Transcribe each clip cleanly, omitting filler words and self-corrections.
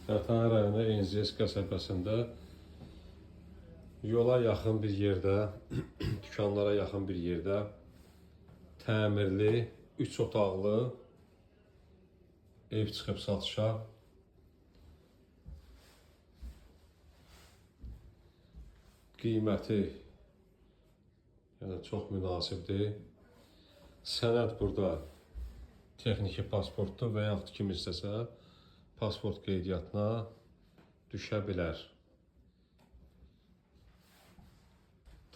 Tərtəran rayonu Enziyes qəsəbəsində yola yaxın bir yerdə, dükanlara yaxın bir yerdə təmirli, 3 otaqlı ev çıxıb satışa. Qiyməti çox münasibdir. Sənəd burada texniki pasportdur və yaxud kim istəsə pasport qeydiyyatına düşə bilər.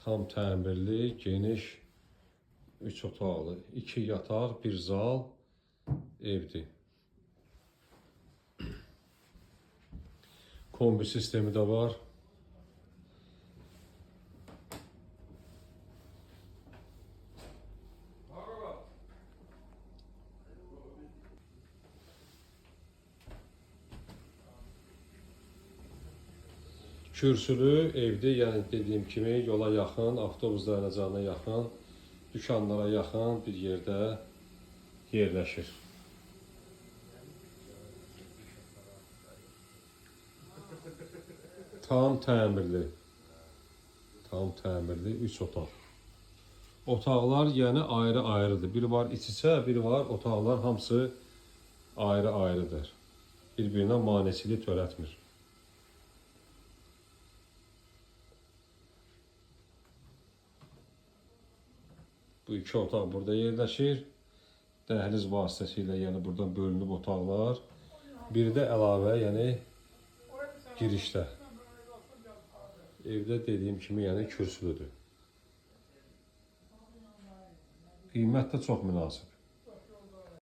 Tam təmirli, geniş, 3 otaqlı, 2 yataq, 1 zal evdir. Kombi sistemi də var. Kürsülü evdir, yəni dediyim kimi yola yaxın, avtobus dayanacağına yaxın, dükanlara yaxın bir yerdə yerləşir. Tam təmirli, 3 otaq. Otaqlar yəni ayrı-ayrıdır. Biri var iç-içə, biri var otaqlar hamısı ayrı-ayrıdır. Bir-birinə maneçilik törətmir. Bu 2 otaq burada yerləşir. Dəhliz vasitəsilə, yəni buradan bölünüb otaqlar. Biri də əlavə, yəni girişdə. Evdə dediyim kimi, yəni kürsülüdür. Qiymət də çox münasib.